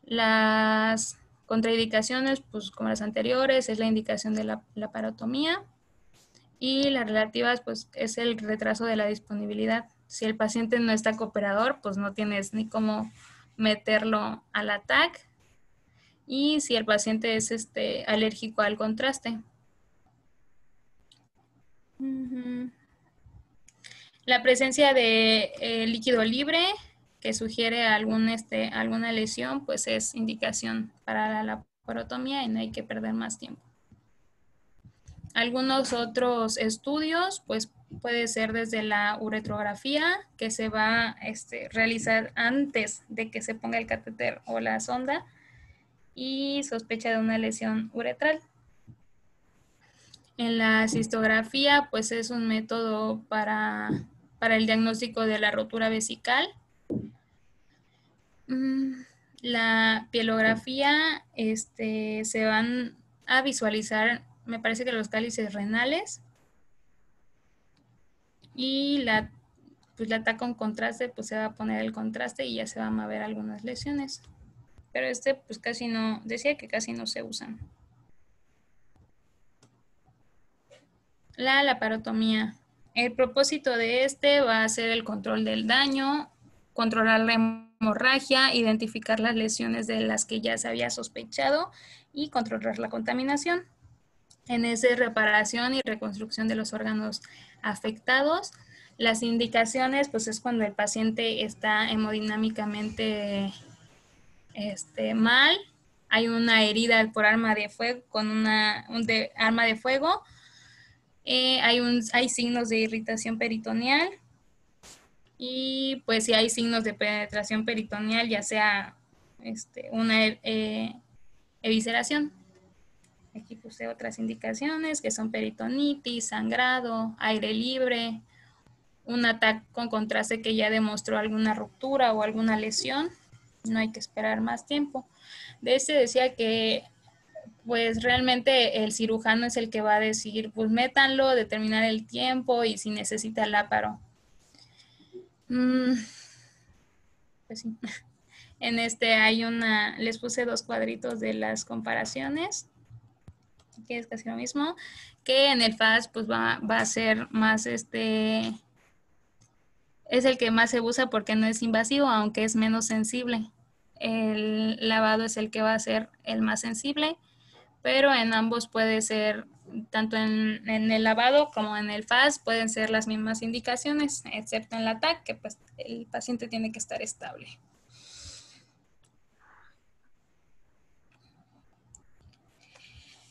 [SPEAKER 1] Las contraindicaciones, pues como las anteriores, es la indicación de la laparotomía y las relativas, pues es el retraso de la disponibilidad. Si el paciente no está cooperador, pues no tienes ni cómo meterlo al ATAC. Y si el paciente es alérgico al contraste. La presencia de líquido libre que sugiere alguna lesión, pues es indicación para la laparotomía y no hay que perder más tiempo. Algunos otros estudios, pues puede ser desde la uretrografía, que se va a realizar antes de que se ponga el catéter o la sonda, y sospecha de una lesión uretral. En la cistografía, pues es un método para el diagnóstico de la rotura vesical. La pielografía, se van a visualizar, me parece que los cálices renales, y la TAC con contraste, pues se va a poner el contraste y ya se van a ver algunas lesiones. Pero pues casi no, decía que casi no se usan. La laparotomía. El propósito de va a ser el control del daño, controlar la hemorragia, identificar las lesiones de las que ya se había sospechado y controlar la contaminación. En reparación y reconstrucción de los órganos afectados. Las indicaciones, pues es cuando el paciente está hemodinámicamente mal, hay una herida por arma de fuego, con arma de fuego, hay signos de irritación peritoneal, y pues si hay signos de penetración peritoneal, ya sea una evisceración. Aquí puse otras indicaciones que son peritonitis, sangrado, aire libre, un ataque con contraste que ya demostró alguna ruptura o alguna lesión. No hay que esperar más tiempo. Decía que pues realmente el cirujano es el que va a decir, pues métanlo, determinar el tiempo y si necesita láparo. Pues sí. En hay les puse 2 cuadritos de las comparaciones, que es casi lo mismo, que en el FAST pues va a ser más es el que más se usa porque no es invasivo, aunque es menos sensible. El lavado es el que va a ser el más sensible, pero en ambos puede ser, tanto en el lavado como en el FAST, pueden ser las mismas indicaciones, excepto en la TAC, que pues el paciente tiene que estar estable.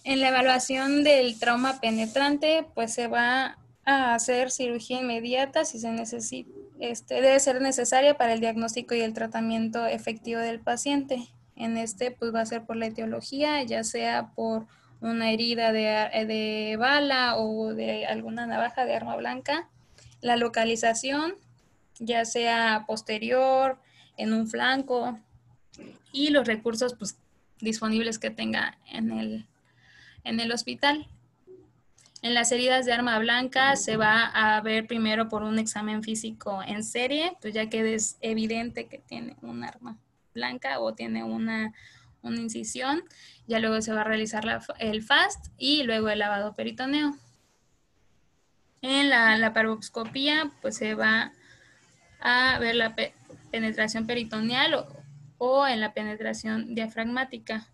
[SPEAKER 1] En la evaluación del trauma penetrante, pues se va a hacer cirugía inmediata si se necesita. Debe ser necesaria para el diagnóstico y el tratamiento efectivo del paciente. En pues va a ser por la etiología, ya sea por una herida de bala o de alguna navaja de arma blanca. La localización, ya sea posterior, en un flanco, y los recursos pues disponibles que tenga en el hospital. En las heridas de arma blanca se va a ver primero por un examen físico en serie, pues ya que es evidente que tiene un arma blanca o tiene una incisión. Ya luego se va a realizar el FAST y luego el lavado peritoneo. En la laparoscopía, pues se va a ver la penetración peritoneal o en la penetración diafragmática.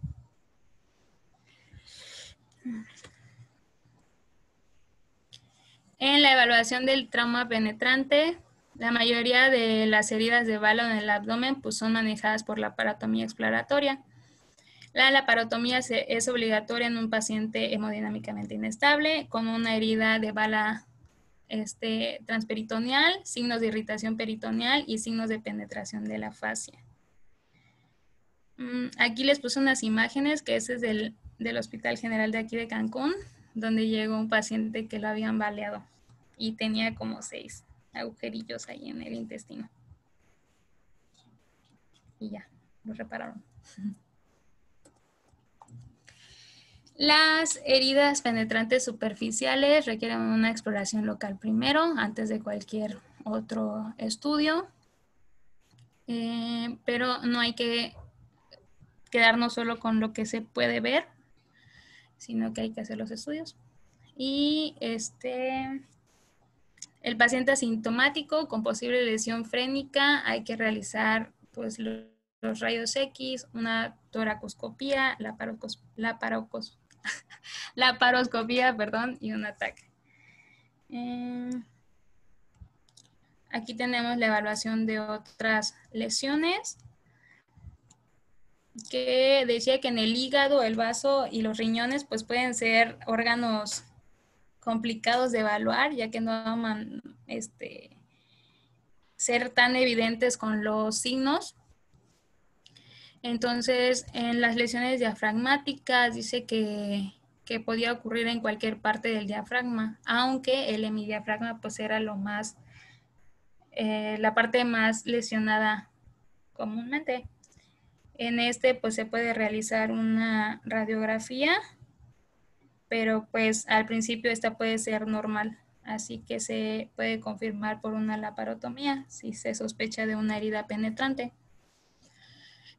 [SPEAKER 1] En la evaluación del trauma penetrante, la mayoría de las heridas de bala en el abdomen pues, son manejadas por la laparotomía exploratoria. La laparotomía es obligatoria en un paciente hemodinámicamente inestable, con una herida de bala transperitoneal, signos de irritación peritoneal y signos de penetración de la fascia. Aquí les puse unas imágenes, que ese es del Hospital General de aquí de Cancún, donde llegó un paciente que lo habían baleado y tenía como 6 agujerillos ahí en el intestino. Y ya, lo repararon. Las heridas penetrantes superficiales requieren una exploración local primero, antes de cualquier otro estudio. Pero no hay que quedarnos solo con lo que se puede ver, sino que hay que hacer los estudios. Y el paciente asintomático con posible lesión frénica, hay que realizar pues los rayos X, una toracoscopía, laparoscopía, y un ataque. Aquí tenemos la evaluación de otras lesiones, que decía que en el hígado, el vaso y los riñones pues pueden ser órganos complicados de evaluar, ya que no ser tan evidentes con los signos. Entonces, en las lesiones diafragmáticas dice que podía ocurrir en cualquier parte del diafragma, aunque el hemidiafragma pues era la parte más lesionada comúnmente. En este pues se puede realizar una radiografía, pero pues al principio esta puede ser normal, así que se puede confirmar por una laparotomía si se sospecha de una herida penetrante.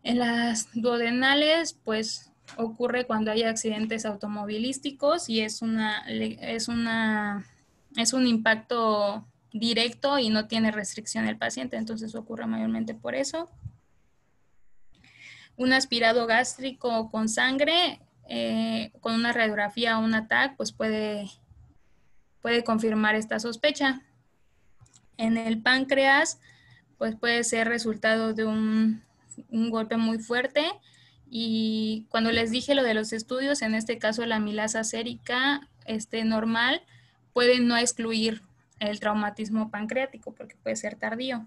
[SPEAKER 1] En las duodenales, pues ocurre cuando hay accidentes automovilísticos y es un impacto directo y no tiene restricción el paciente, entonces ocurre mayormente por eso. Un aspirado gástrico con sangre, con una radiografía o un ATAC, pues puede confirmar esta sospecha. En el páncreas, pues puede ser resultado de un golpe muy fuerte. Y cuando les dije lo de los estudios, en este caso la amilasa sérica normal puede no excluir el traumatismo pancreático porque puede ser tardío.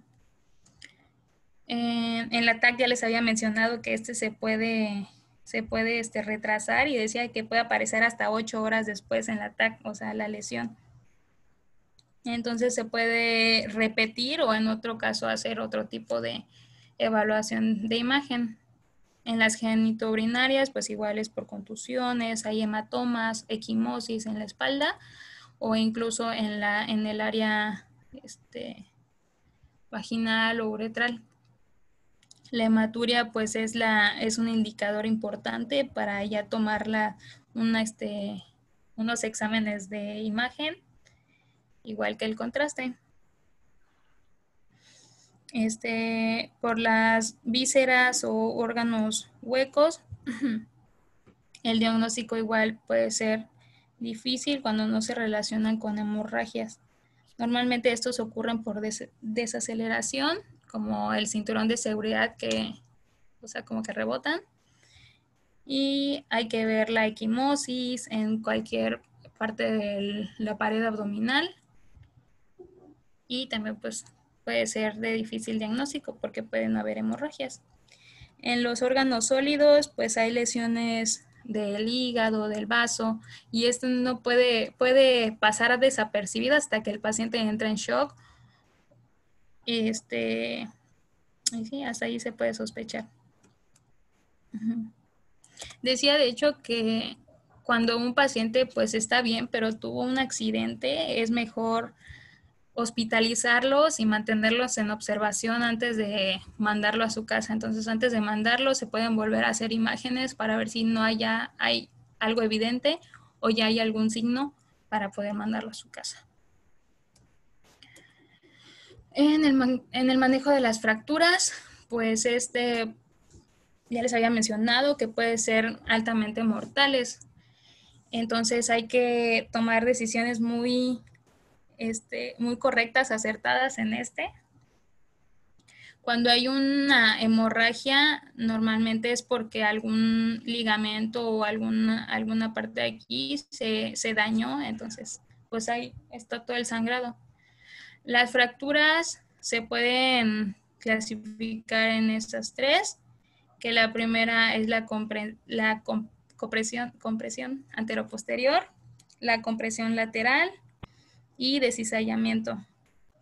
[SPEAKER 1] En la TAC ya les había mencionado que se puede retrasar y decía que puede aparecer hasta 8 horas después en la TAC, o sea, la lesión. Entonces se puede repetir o en otro caso hacer otro tipo de evaluación de imagen. En las genitourinarias, pues igual es por contusiones, hay hematomas, equimosis en la espalda o incluso en el área vaginal o uretral. La hematuria pues es un indicador importante para ya tomar unos exámenes de imagen, igual que el contraste. Por las vísceras o órganos huecos, el diagnóstico igual puede ser difícil cuando no se relacionan con hemorragias. Normalmente estos ocurren por desaceleración, como el cinturón de seguridad como que rebotan. Y hay que ver la equimosis en cualquier parte de la pared abdominal. Y también pues puede ser de difícil diagnóstico porque pueden haber hemorragias. En los órganos sólidos pues hay lesiones del hígado, del vaso, y esto no puede pasar desapercibido hasta que el paciente entra en shock. Y sí, hasta ahí se puede sospechar. Decía de hecho que cuando un paciente pues está bien, pero tuvo un accidente, es mejor hospitalizarlos y mantenerlos en observación antes de mandarlo a su casa. Entonces, antes de mandarlo, se pueden volver a hacer imágenes para ver si no hay algo evidente o ya hay algún signo para poder mandarlo a su casa. En el manejo de las fracturas, pues ya les había mencionado que puede ser altamente mortales. Entonces hay que tomar decisiones muy correctas, acertadas en Cuando hay una hemorragia, normalmente es porque algún ligamento o alguna parte de aquí se dañó, entonces pues ahí está todo el sangrado. Las fracturas se pueden clasificar en estas tres, que la primera es la compresión anteroposterior, la compresión lateral y descizallamiento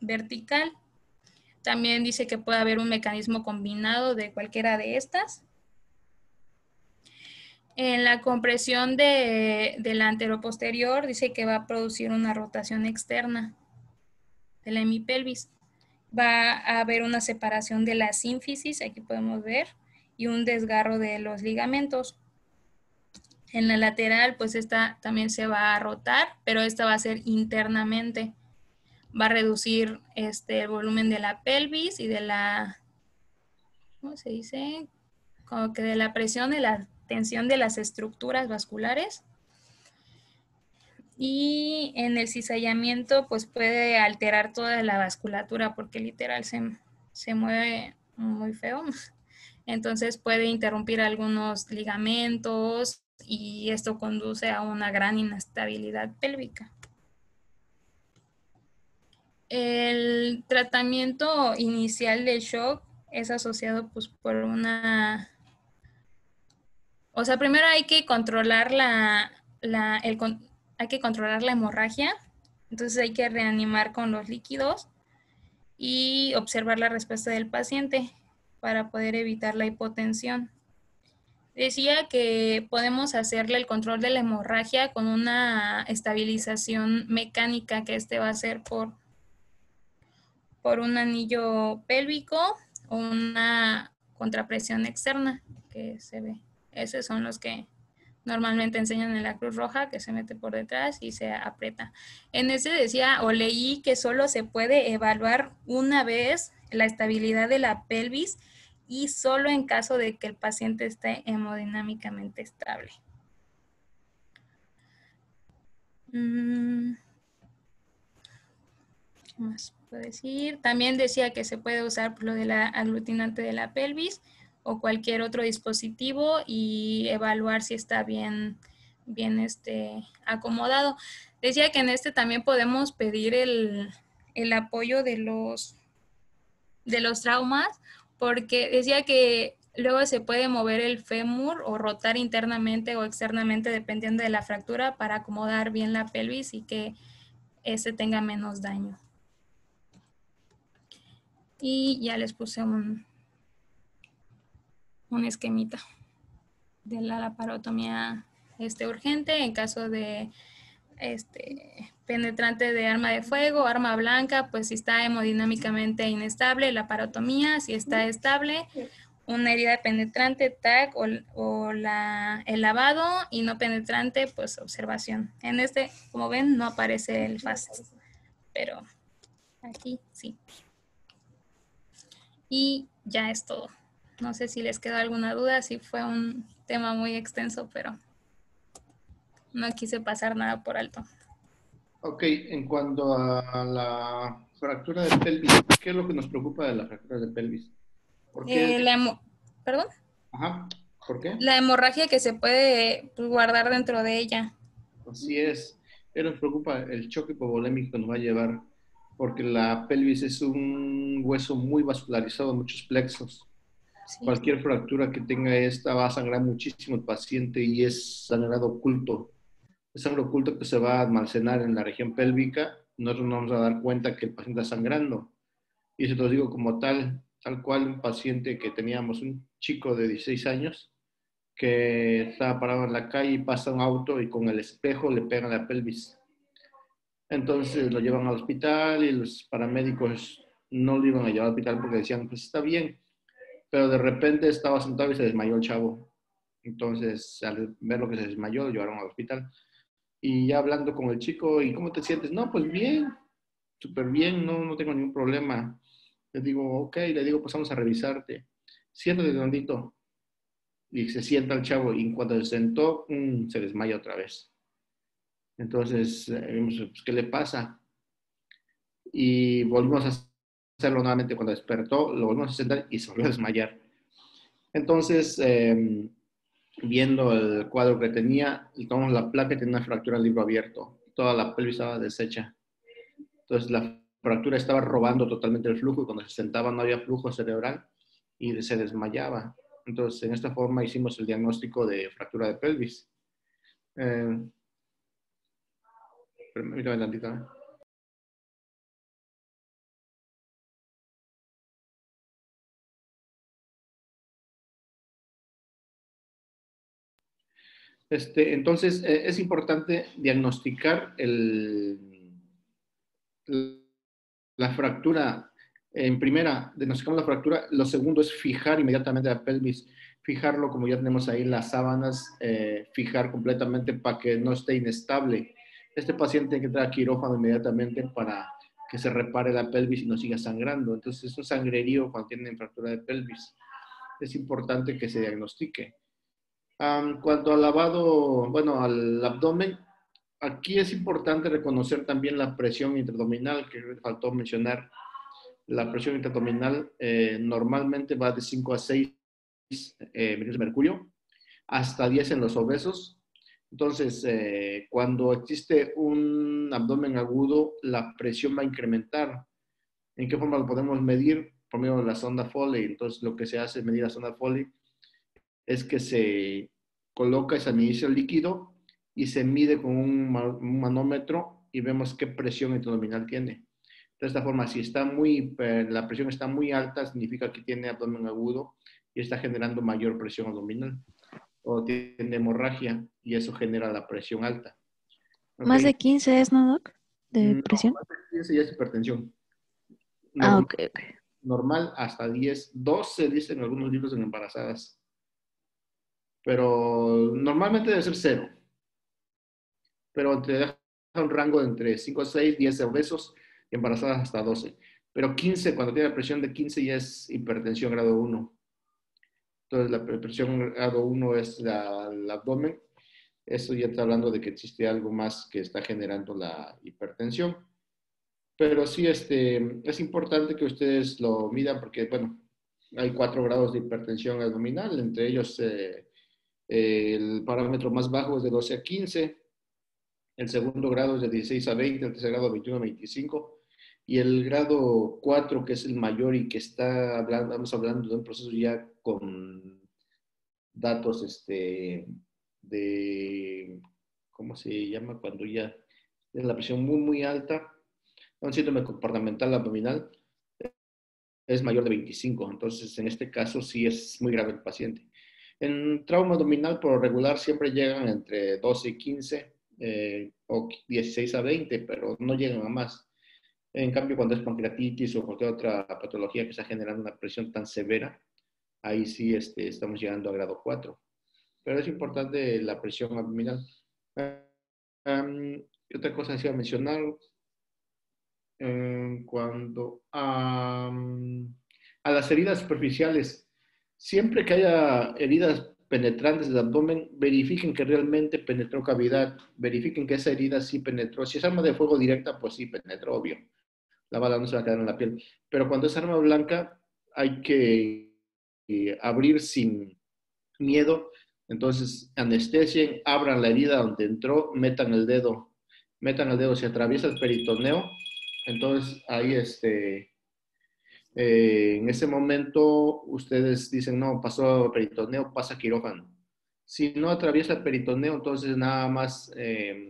[SPEAKER 1] vertical. También dice que puede haber un mecanismo combinado de cualquiera de estas. En la compresión de la anteroposterior dice que va a producir una rotación externa de la hemipelvis. Va a haber una separación de la sínfisis, aquí podemos ver, y un desgarro de los ligamentos. En la lateral, pues esta también se va a rotar, pero esta va a ser internamente. Va a reducir el volumen de la pelvis y de la, ¿cómo se dice? Como que de la presión y la tensión de las estructuras vasculares. Y en el cizallamiento, pues puede alterar toda la vasculatura porque literal se mueve muy feo. Entonces puede interrumpir algunos ligamentos y esto conduce a una gran inestabilidad pélvica. El tratamiento inicial del shock es asociado pues por una... O sea, primero hay que controlar hay que controlar la hemorragia, entonces hay que reanimar con los líquidos y observar la respuesta del paciente para poder evitar la hipotensión. Decía que podemos hacerle el control de la hemorragia con una estabilización mecánica, que va a ser por un anillo pélvico o una contrapresión externa que se ve. Esos son los que normalmente enseñan en la Cruz Roja, que se mete por detrás y se aprieta. En ese decía o leí que solo se puede evaluar una vez la estabilidad de la pelvis y solo en caso de que el paciente esté hemodinámicamente estable. ¿Qué más puedo decir? También decía que se puede usar lo de la aglutinante de la pelvis o cualquier otro dispositivo y evaluar si está bien acomodado. Decía que en también podemos pedir el apoyo de los traumas, porque decía que luego se puede mover el fémur o rotar internamente o externamente dependiendo de la fractura para acomodar bien la pelvis y que ese tenga menos daño. Y ya les puse un esquemita de la laparotomía urgente en caso de penetrante de arma de fuego, arma blanca, pues si está hemodinámicamente inestable, laparotomía; si está estable, una herida penetrante, TAC o el lavado; y no penetrante, pues observación. En como ven, no aparece el FAST, pero aquí sí. Y ya es todo. No sé si les quedó alguna duda, sí fue un tema muy extenso, pero no quise pasar nada por alto.
[SPEAKER 2] Ok, en cuanto a la fractura de pelvis, ¿qué es lo que nos preocupa de la fractura de pelvis? ¿Por qué?
[SPEAKER 1] ¿Perdón?
[SPEAKER 2] Ajá, ¿por qué?
[SPEAKER 1] La hemorragia que se puede guardar dentro de ella.
[SPEAKER 2] Así es. Pero nos preocupa el choque hipovolémico que nos va a llevar, porque la pelvis es un hueso muy vascularizado, muchos plexos.
[SPEAKER 1] Sí.
[SPEAKER 2] Cualquier fractura que tenga esta va a sangrar muchísimo el paciente y es sangrado oculto. Es sangre oculto que se va a almacenar en la región pélvica. Nosotros no nos vamos a dar cuenta que el paciente está sangrando. Y eso te lo digo como tal cual un paciente que teníamos, un chico de 16 años, que estaba parado en la calle y pasa un auto y con el espejo le pega la pelvis. Entonces lo llevan al hospital y los paramédicos no lo iban a llevar al hospital porque decían, pues está bien, pero de repente estaba sentado y se desmayó el chavo. Entonces, al ver lo que se desmayó, lo llevaron al hospital. Y ya hablando con el chico, ¿y cómo te sientes? No, pues bien, súper bien, no tengo ningún problema. Le digo, ok, le digo, pues vamos a revisarte. Siéntate tantito. Y se sienta el chavo y cuando se sentó, se desmaya otra vez. Entonces, vimos, pues, ¿qué le pasa? Y volvimos a hacerlo nuevamente. Cuando despertó, lo volvimos a sentar y se volvió a desmayar. Entonces, viendo el cuadro que tenía, y tomamos la placa y tenía una fractura al libro abierto. Toda la pelvis estaba deshecha. Entonces, la fractura estaba robando totalmente el flujo y cuando se sentaba no había flujo cerebral y se desmayaba. Entonces, en esta forma hicimos el diagnóstico de fractura de pelvis. Permítame tantito. Entonces, es importante diagnosticar la fractura. En primera, diagnosticamos la fractura. Lo segundo es fijar inmediatamente la pelvis. Fijarlo como ya tenemos ahí las sábanas, fijar completamente para que no esté inestable. Este paciente tiene que entrar a quirófano inmediatamente para que se repare la pelvis y no siga sangrando. Entonces, es un sangrerío cuando tienen fractura de pelvis. Es importante que se diagnostique. Cuanto al lavado, bueno, al abdomen, aquí es importante reconocer también la presión intraabdominal, que me faltó mencionar. La presión intraabdominal normalmente va de 5 a 6 milímetros de mercurio, hasta 10 en los obesos. Entonces, cuando existe un abdomen agudo, la presión va a incrementar. ¿En qué forma lo podemos medir? Por medio de la sonda Foley. Entonces, lo que se hace es medir la sonda Foley es que se coloca ese administra el líquido y se mide con un manómetro y vemos qué presión intraabdominal tiene. De esta forma, si está la presión está muy alta, significa que tiene abdomen agudo y está generando mayor presión abdominal. O tiene hemorragia y eso genera la presión alta.
[SPEAKER 3] Más
[SPEAKER 2] ¿Okay?
[SPEAKER 3] de 15 es, ¿no, Doc? De
[SPEAKER 2] No,
[SPEAKER 3] presión.
[SPEAKER 2] más de 15 ya es hipertensión.
[SPEAKER 3] Ah,
[SPEAKER 2] Normal,
[SPEAKER 3] ok, ok.
[SPEAKER 2] normal hasta 10, 12 dicen algunos libros en embarazadas. Pero normalmente debe ser cero. Pero te deja un rango de entre 5 a 6, 10 obesos y embarazadas hasta 12. Pero 15, cuando tiene presión de 15 ya es hipertensión grado 1. Entonces la presión grado 1 es el abdomen. Eso ya está hablando de que existe algo más que está generando la hipertensión. Pero sí, es importante que ustedes lo midan porque, bueno, hay 4 grados de hipertensión abdominal, entre ellos el parámetro más bajo es de 12 a 15, el segundo grado es de 16 a 20, el tercer grado de 21 a 25, y el grado 4, que es el mayor y que estamos hablando de un proceso ya con datos de, ¿cómo se llama? Cuando ya es la presión muy, muy alta, un síndrome comportamental abdominal es mayor de 25, entonces en este caso sí es muy grave el paciente. En trauma abdominal por lo regular siempre llegan entre 12 y 15 o 16 a 20, pero no llegan a más. En cambio, cuando es pancreatitis o cualquier otra patología que está generando una presión tan severa, ahí sí estamos llegando a grado 4. Pero es importante la presión abdominal. Otra cosa que se iba a mencionar, cuando a las heridas superficiales, siempre que haya heridas penetrantes del abdomen, verifiquen que realmente penetró cavidad, verifiquen que esa herida sí penetró. Si es arma de fuego directa, pues sí penetró, obvio. La bala no se va a quedar en la piel. Pero cuando es arma blanca, hay que abrir sin miedo. Entonces, anestesien, abran la herida donde entró, metan el dedo, se atraviesa el peritoneo. Entonces, ahí en ese momento ustedes dicen, no, pasó peritoneo, pasa quirófano. Si no atraviesa el peritoneo, entonces nada más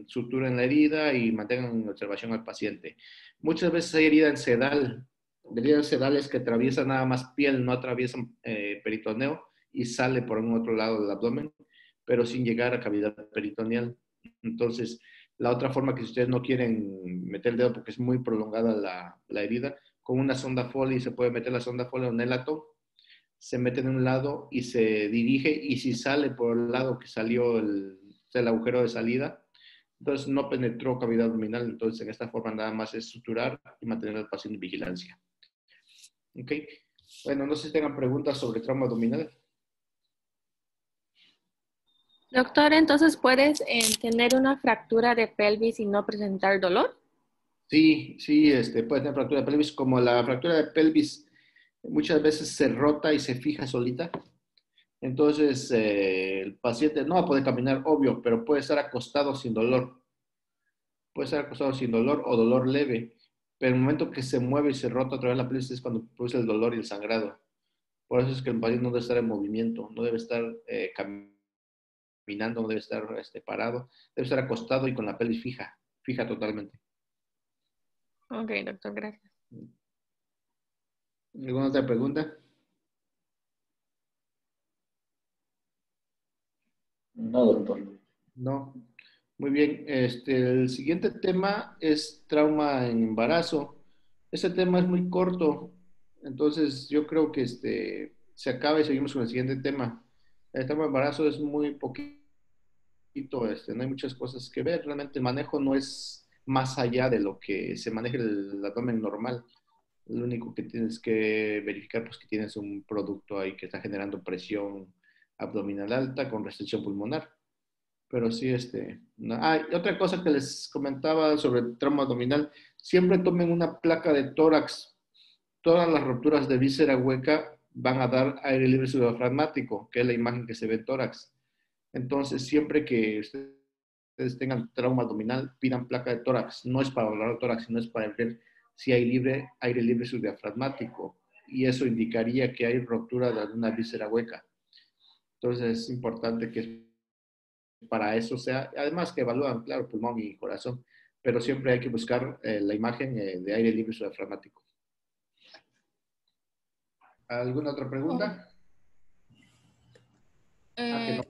[SPEAKER 2] suturen la herida y mantengan en observación al paciente. Muchas veces hay herida en sedal. Heridas sedales que atraviesan nada más piel, no atraviesan peritoneo y sale por un otro lado del abdomen, pero sin llegar a cavidad peritoneal. Entonces, la otra forma que si ustedes no quieren meter el dedo porque es muy prolongada la herida, con una sonda Foley se puede meter la sonda Foley en el átomo, se mete en un lado y se dirige y si sale por el lado que salió el agujero de salida, entonces no penetró cavidad abdominal, entonces en esta forma nada más es suturar y mantener al paciente en vigilancia. ¿Ok? Bueno, no sé si tengan preguntas sobre trauma abdominal.
[SPEAKER 4] Doctor, entonces puedes tener una fractura de pelvis y no presentar dolor.
[SPEAKER 2] Sí, sí, puede tener fractura de pelvis, como la fractura de pelvis muchas veces se rota y se fija solita. Entonces, el paciente no va a poder caminar, obvio, pero puede estar acostado sin dolor. Puede estar acostado sin dolor o dolor leve. Pero en el momento que se mueve y se rota otra vez la pelvis es cuando produce el dolor y el sangrado. Por eso es que el paciente no debe estar en movimiento, no debe estar caminando, no debe estar parado. Debe estar acostado y con la pelvis fija, fija totalmente.
[SPEAKER 4] Ok, doctor, gracias.
[SPEAKER 2] ¿Alguna otra pregunta?
[SPEAKER 5] No, doctor.
[SPEAKER 2] No. Muy bien. El siguiente tema es trauma en embarazo. Este tema es muy corto, entonces yo creo que se acaba y seguimos con el siguiente tema. El trauma de embarazo es muy poquito, no hay muchas cosas que ver. Realmente el manejo no es más allá de lo que se maneja el abdomen normal. Lo único que tienes que verificar pues que tienes un producto ahí que está generando presión abdominal alta con restricción pulmonar. Pero sí, no. Y otra cosa que les comentaba sobre el trauma abdominal, siempre tomen una placa de tórax. Todas las rupturas de víscera hueca van a dar aire libre subdiafragmático, que es la imagen que se ve en tórax. Entonces, siempre que ustedes ustedes tengan trauma abdominal, pidan placa de tórax. No es para valorar el tórax, sino es para ver si hay aire libre subdiafragmático. Y eso indicaría que hay ruptura de alguna víscera hueca. Entonces es importante que para eso sea, además que evalúan, claro, pulmón y corazón, pero siempre hay que buscar la imagen de aire libre subdiafragmático. ¿Alguna otra pregunta? Que no.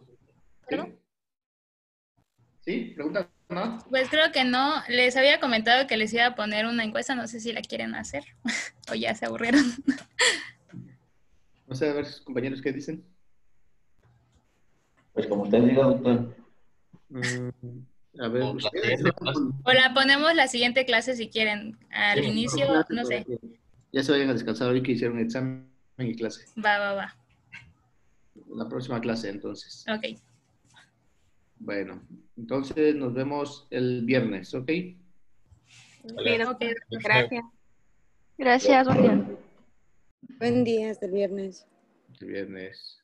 [SPEAKER 1] ¿Perdón?
[SPEAKER 2] ¿Sí? ¿Pregunta más?
[SPEAKER 1] Pues creo que no. Les había comentado que les iba a poner una encuesta, no sé si la quieren hacer o ya se aburrieron.
[SPEAKER 2] No sé, a ver sus compañeros qué dicen.
[SPEAKER 5] Pues como usted diga, doctor.
[SPEAKER 2] A ver,
[SPEAKER 5] O
[SPEAKER 2] ustedes.
[SPEAKER 5] placer de paso.
[SPEAKER 1] O la ponemos la siguiente clase si quieren. Al
[SPEAKER 2] Sí,
[SPEAKER 1] inicio, no sé.
[SPEAKER 2] ya se vayan a descansar hoy que hicieron examen y clase.
[SPEAKER 1] Va.
[SPEAKER 2] La próxima clase, entonces.
[SPEAKER 1] Ok.
[SPEAKER 2] Bueno, entonces nos vemos el viernes, ¿ok?
[SPEAKER 4] Sí,
[SPEAKER 5] Vale.
[SPEAKER 4] doctor.
[SPEAKER 1] Ok.
[SPEAKER 4] Gracias.
[SPEAKER 3] Gracias, buen día.
[SPEAKER 6] Buen día, hasta el viernes.
[SPEAKER 2] El viernes.